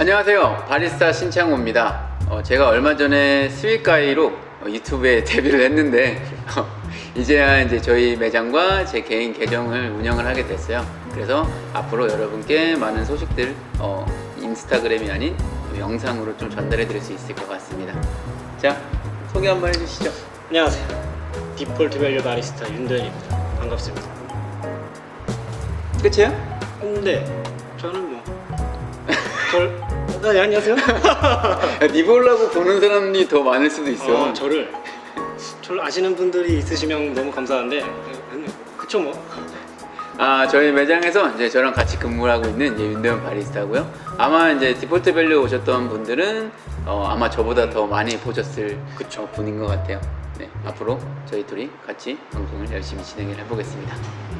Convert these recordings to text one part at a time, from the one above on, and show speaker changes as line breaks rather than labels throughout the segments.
안녕하세요, 바리스타 신창호입니다. 제가 얼마 전에 스윗가이로 유튜브에 데뷔를 했는데 이제야 이제 저희 매장과 제 개인 계정을 운영을 하게 됐어요. 그래서 앞으로 여러분께 많은 소식들 인스타그램이 아닌 영상으로 좀 전달해 드릴 수 있을 것 같습니다. 자, 소개 한번 해주시죠.
안녕하세요. 디폴트 밸류 바리스타 윤도현입니다. 반갑습니다.
끝이에요?
네, 저는 네, 안녕하세요.
니 보려고 보는 사람이 더 많을 수도 있어.
저를 아시는 분들이 있으시면 너무 감사한데, 그쵸 뭐.
저희 매장에서 이제 저랑 같이 근무를 하고 있는 이제 윤도현 바리스타고요. 아마 이제 디폴트 밸류 오셨던 분들은 아마 저보다 더 많이 보셨을 분인 것 같아요. 네, 앞으로 저희 둘이 같이 방송을 열심히 진행을 해보겠습니다.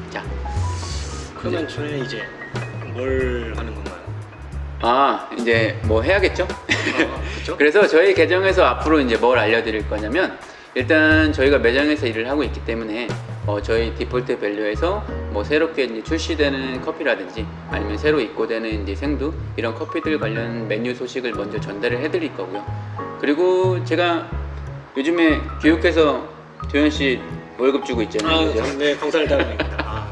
자,
그러면 저는 이제 뭘 하는 건가요?
이제 뭐 해야겠죠?
그쵸?
그래서 저희 계정에서 앞으로 이제 뭘 알려드릴 거냐면, 일단 저희가 매장에서 일을 하고 있기 때문에 저희 디폴트 밸류에서 뭐 새롭게 이제 출시되는 커피라든지 아니면 새로 입고되는 이제 생두 이런 커피들 관련 메뉴 소식을 먼저 전달을 해드릴 거고요. 그리고 제가 요즘에 교육해서 도현 씨 월급 주고 있잖아요. 그죠?
네, 감사를 따릅니다.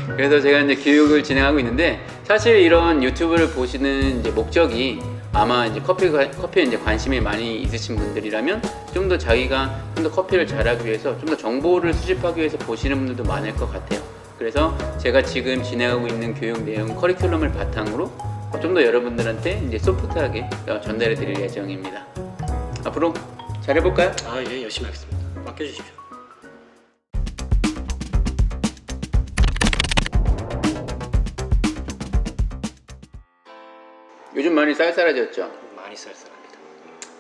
그래서 제가 이제 교육을 진행하고 있는데, 사실 이런 유튜브를 보시는 이제 목적이 아마 이제 커피에 이제 관심이 많이 있으신 분들이라면 좀 더 자기가 좀 더 커피를 잘하기 위해서 좀 더 정보를 수집하기 위해서 보시는 분들도 많을 것 같아요. 그래서 제가 지금 진행하고 있는 교육 내용 커리큘럼을 바탕으로 좀 더 여러분들한테 이제 소프트하게 전달해 드릴 예정입니다. 앞으로 잘해볼까요?
예, 열심히 하겠습니다. 맡겨주십시오.
요즘 많이 쌀쌀해졌죠?
많이 쌀쌀합니다.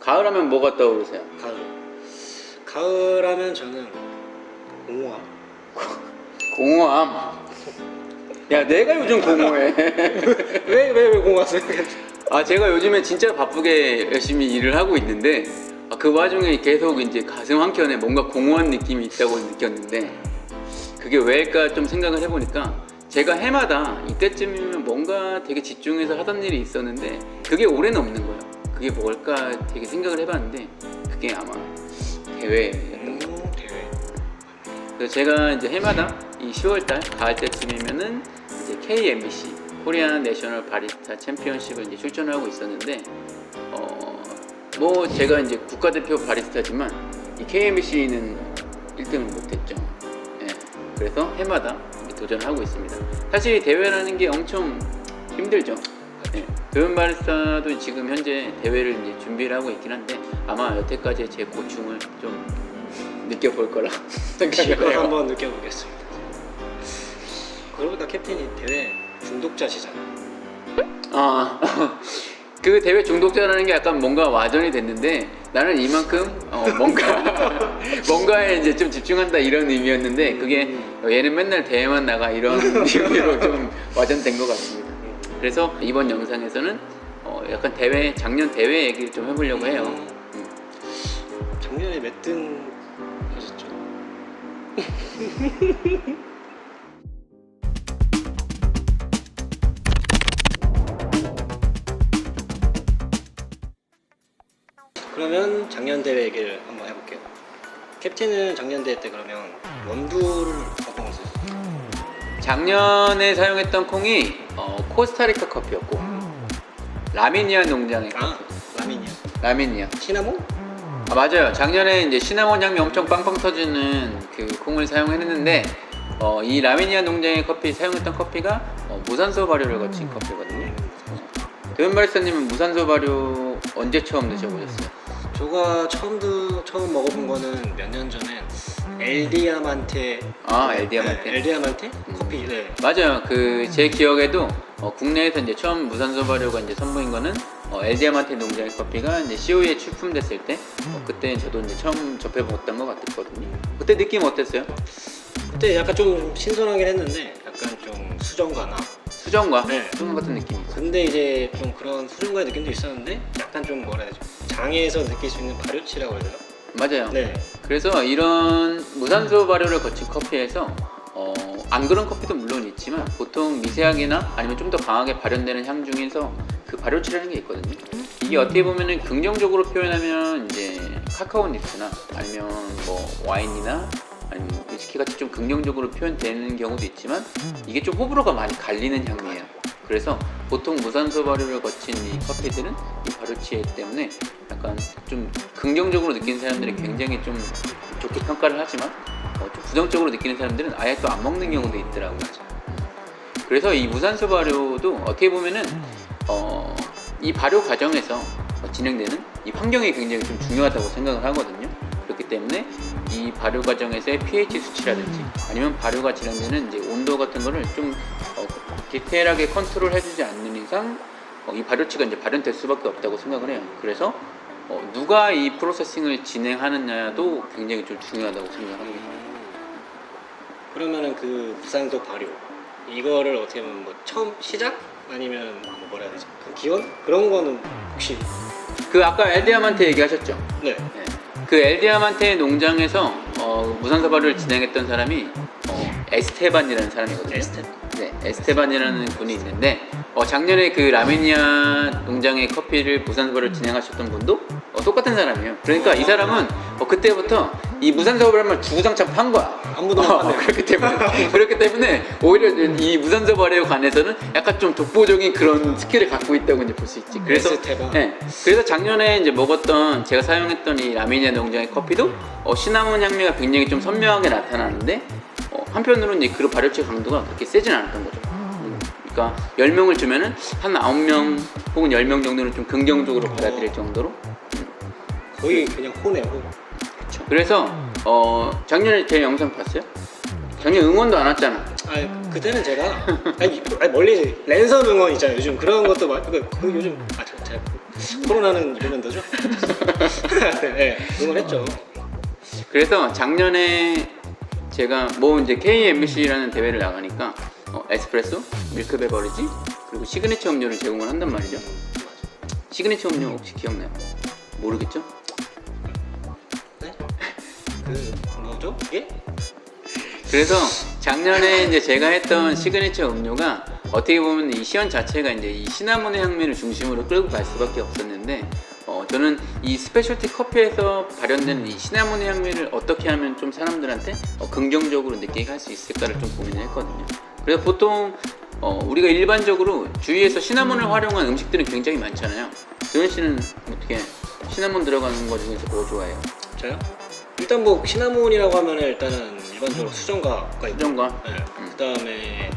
가을 하면 뭐가 떠오르세요?
가을 하면 저는 공허함.
공허함. 야, 내가 요즘 공허해.
왜 공허하세요?
제가 요즘에 진짜 바쁘게 열심히 일을 하고 있는데, 그 와중에 계속 이제 가슴 한켠에 뭔가 공허한 느낌이 있다고 느꼈는데, 그게 왜일까 좀 생각을 해보니까, 제가 해마다 이때쯤이면 뭔가 되게 집중해서 하던 일이 있었는데 그게 올해는 없는 거예요. 그게 뭘까 되게 생각을 해봤는데, 그게 아마 대회였던 거예요.
대회.
그래서 제가 이제 해마다 이 10월달 가을 때쯤이면은 이제 KMBC 코리안 내셔널 바리스타 챔피언십을 이제 출전을 하고 있었는데, 뭐 제가 이제 국가대표 바리스타지만 이 KMBC는 1등을 못했죠. 네, 그래서 해마다 도전하고 있습니다. 사실 이 대회라는 게 엄청 힘들죠. 네, 도현 바리스타도 지금 현재 대회를 이제 준비를 하고 있긴 한데 아마 여태까지 제 고충을 좀 느껴볼 거라 생각을 해요.
한번 느껴보겠습니다. 그러고 보니까 캡틴이 대회 중독자시잖아요.
그 대회 중독자라는 게 약간 뭔가 와전이 됐는데, 나는 이만큼 뭔가에 이제 좀 집중한다 이런 의미였는데, 그게 얘는 맨날 대회만 나가 이런 의미로 좀 와전된 것 같습니다. 그래서 이번 영상에서는 약간 작년 대회 얘기를 좀 해보려고 해요.
작년에 몇 등 하셨죠? 그러면 작년 대회 얘기를 한번 해볼게요. 캡틴은 작년 대회 때 그러면 원두를 어떤 거 쓰셨어요?
작년에 사용했던 콩이 코스타리카 커피였고, 라미니아 농장의 라미니아
시나몬?
맞아요. 작년에 이제 시나몬 향이 엄청 빵빵 터지는 그 콩을 사용했는데, 이 라미니아 농장의 커피 사용했던 커피가 무산소 발효를 거친 커피거든요. 도현 바리스타님은 무산소 발효 언제 처음 드셔보셨어요?
제가 처음 먹어본 거는 몇 년 전에 엘디아만테.
엘디아만테.
네, 엘디아만테 커피. 네.
맞아요. 제 기억에도 국내에서 이제 처음 무산소 발효가 이제 선보인 거는 엘디아만테 농장의 커피가 이제 COE에 출품됐을 때, 그때 저도 이제 처음 접해봤던 것 같았거든요. 그때 느낌 어땠어요?
그때 약간 좀 신선하긴 했는데 약간 좀 수정과
네. 수정 같은 느낌이 있어요.
근데 이제 좀 그런 수정과의 느낌도 있었는데 약간 좀 뭐라 해야 되죠? 장에서 느낄 수 있는 발효치라고 해야 되나?
맞아요.
네.
그래서 이런 무산소 발효를 거친 커피에서 안 그런 커피도 물론 있지만 보통 미세하게나 아니면 좀 더 강하게 발현되는 향 중에서 그 발효치라는 게 있거든요. 이게 어떻게 보면은 긍정적으로 표현하면 이제 카카오 니트나 아니면 뭐 와인이나 아니면 위스키 같이 좀 긍정적으로 표현되는 경우도 있지만 이게 좀 호불호가 많이 갈리는 향이에요. 그래서 보통 무산소 발효를 거친 이 커피들은 이 발효치 때문에 약간 좀 긍정적으로 느끼는 사람들이 굉장히 좀 좋게 평가를 하지만 좀 부정적으로 느끼는 사람들은 아예 또 안 먹는 경우도 있더라고요. 그래서 이 무산소 발효도 어떻게 보면은 이 발효 과정에서 진행되는 이 환경이 굉장히 좀 중요하다고 생각을 하거든요. 그렇기 때문에 이 발효 과정에서의 pH 수치라든지 아니면 발효가 진행되는 이제 온도 같은 거를 좀 디테일하게 컨트롤 해주지 않는 이상 이 발효치가 이제 발현될 수밖에 없다고 생각을 해요. 그래서 누가 이 프로세싱을 진행하느냐도 굉장히 좀 중요하다고 생각합니다.
그러면은 그 무산소 발효 이거를 어떻게 보면 뭐 처음 시작 아니면 뭐 뭐라 해야 되지? 그 기원 그런 거는 혹시
그 아까 엘디아만테 얘기하셨죠?
네.
네. 그 엘디아만테 농장에서 무산소 발효를 진행했던 사람이 에스테반이라는 사람이거든요. 네, 에스테반이라는 분이 있는데 작년에 그 라미니아 농장의 커피를 무산소 발효를 진행하셨던 분도 똑같은 사람이에요. 그러니까 이 사람은 그때부터 이 무산소 발효를 주구장창 판 거야.
아무도 못 봤네요.
그렇기 때문에 오히려 이 무산소 발효에 관해서는 약간 좀 독보적인 그런 스킬을 갖고 있다고 이제 볼 수 있지. 그래서
에스테반.
네, 그래서 작년에 이제 먹었던 제가 사용했던 이 라미니아 농장의 커피도 시나몬 향미가 굉장히 좀 선명하게 나타나는데 한편으로는 이제 그 발효체 강도가 그렇게 세진 않았던 거죠. 그러니까 10명을 주면은 한 9명 혹은 10명 정도는 좀 긍정적으로 받아들일 정도로
거의 그냥 호네요. 호.
그렇죠. 그래서 작년에 제 영상 봤어요? 작년 응원도 안 왔잖아.
그때는 제가 아니, 멀리 랜선 응원 있잖아요. 요즘 그런 것도 그 요즘 잘 코로나는 이러면도죠. 네, 응원했죠.
그래서 작년에 제가 뭐 이제 KMC라는 대회를 나가니까 에스프레소, 밀크 베버리지 그리고 시그니처 음료를 제공을 한단 말이죠. 시그니처 음료 혹시 기억나요? 모르겠죠?
네? 그 뭐죠? 이게?
그래서 작년에 이제 제가 했던 시그니처 음료가 어떻게 보면 이 시연 자체가 이제 이 시나몬의 향미를 중심으로 끌고 갈 수밖에 없었는데 저는 이 스페셜티 커피에서 발현되는 이 시나몬의 향미를 어떻게 하면 좀 사람들한테 긍정적으로 느끼게 할 수 있을까를 좀 고민을 했거든요. 그래서 보통 우리가 일반적으로 주위에서 시나몬을 활용한 음식들은 굉장히 많잖아요. 도현 씨는 어떻게 시나몬 들어가는 거 중에서 뭐 좋아해요?
저요? 일단 뭐 시나몬이라고 하면 일단은 일반적으로 수정과가 있고
수정과?
네. 그다음에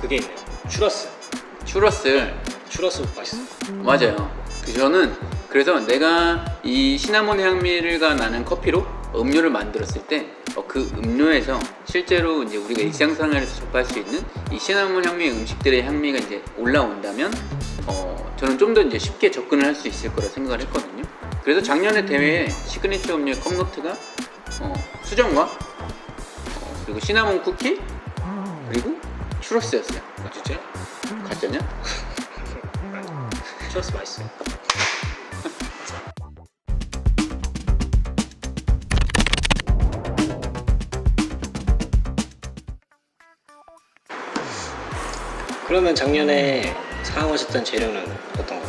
그게 있네요. 추러스. 추러스 맛있어.
맞아요. 저는 그래서 내가 이 시나몬 향미가 나는 커피로 음료를 만들었을 때 그 음료에서 실제로 이제 우리가 일상생활에서 접할 수 있는 이 시나몬 향미 음식들의 향미가 이제 올라온다면 저는 좀 더 이제 쉽게 접근을 할 수 있을 거라 생각을 했거든요. 그래서 작년에 대회에 시그니처 음료의 컵노트가 수정과 그리고 시나몬 쿠키 그리고 추러스였어요.
진짜요?
가짜냐?
추러스 맛있어요. 그러면 작년에 사용하셨던 재료는 어떤 거?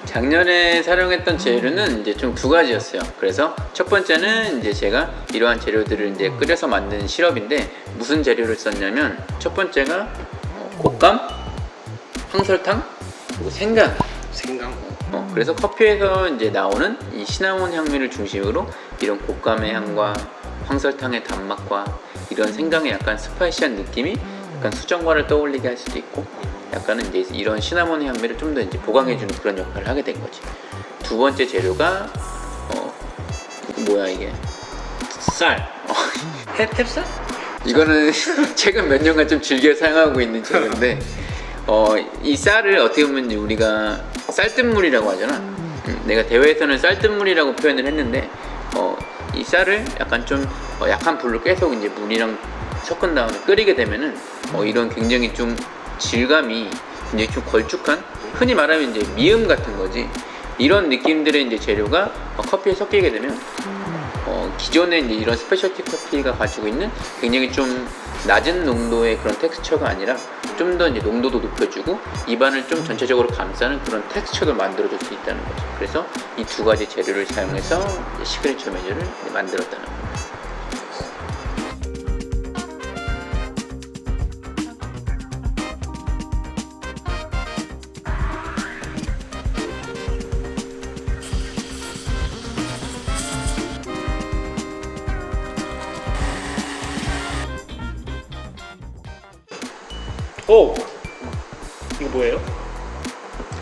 작년에 사용했던 재료는 이제 좀 두 가지였어요. 그래서 첫 번째는 이제 제가 이러한 재료들을 이제 끓여서 만든 시럽인데 무슨 재료를 썼냐면 첫 번째가 곶감, 황설탕, 그리고 생강. 그래서 커피에서 이제 나오는 이 시나몬 향미를 중심으로 이런 곶감의 향과 황설탕의 단맛과 이런 생강의 약간 스파이시한 느낌이 약간 수정과를 떠올리게 할 수도 있고 약간은 이제 이런 시나몬의 향미를 좀 더 이제 보강해주는 그런 역할을 하게 된 거지. 두 번째 재료가 뭐야 이게?
쌀. 햅쌀?
이거는 최근 몇 년간 좀 즐겨 사용하고 있는 재료인데 이 쌀을 어떻게 보면 우리가 쌀뜨물이라고 하잖아. 내가 대회에서는 쌀뜨물이라고 표현을 했는데 이 쌀을 약간 좀 약한 불로 계속 이제 물이랑 섞은 다음에 끓이게 되면은 이런 굉장히 좀 질감이 굉장히 좀 걸쭉한 흔히 말하면 이제 미음 같은 거지. 이런 느낌들의 이제 재료가 커피에 섞이게 되면 기존에 이제 이런 스페셜티 커피가 가지고 있는 굉장히 좀 낮은 농도의 그런 텍스처가 아니라 좀 더 이제 농도도 높여주고 입안을 좀 전체적으로 감싸는 그런 텍스처도 만들어줄 수 있다는 거죠. 그래서 이 두 가지 재료를 사용해서 이제 시그니처 메뉴를 만들었다는 거예요.
오! 이거 뭐예요?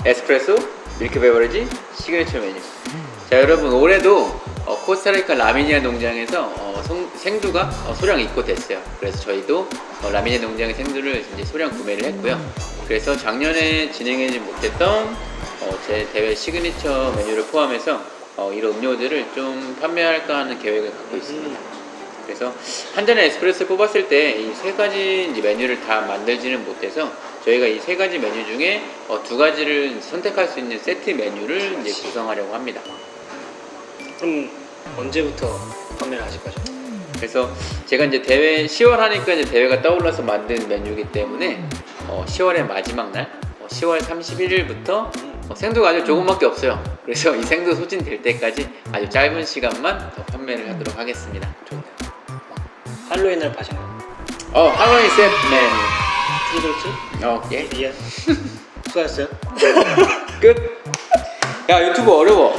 에스프레소, 밀크 베버리지, 시그니처 메뉴. 자, 여러분 올해도 코스타리카 라미니아 농장에서 생두가 소량 입고됐어요. 그래서 저희도 라미니아 농장의 생두를 이제 소량 구매를 했고요. 그래서 작년에 진행하지 못했던 제 대회 시그니처 메뉴를 포함해서 이런 음료들을 좀 판매할까 하는 계획을 갖고 있습니다. 그래서 한 잔의 에스프레소를 뽑았을 때 이 세 가지 이제 메뉴를 다 만들지는 못해서 저희가 이 세 가지 메뉴 중에 두 가지를 선택할 수 있는 세트 메뉴를 이제 구성하려고 합니다.
그럼 언제부터 판매를 하실 거죠?
그래서 제가 이제 대회 10월 하니까 이제 대회가 떠올라서 만든 메뉴이기 때문에 10월의 마지막 날 10월 31일부터 생두가 아주 조금밖에 없어요. 그래서 이 생두 소진될 때까지 아주 짧은 시간만 더 판매를 하도록 하겠습니다.
할로윈 날 파신 거?
할로윈 세트
트리블트?
메뉴. 예.
예. 수고하셨어요.
끝. 야, 유튜브 어려워.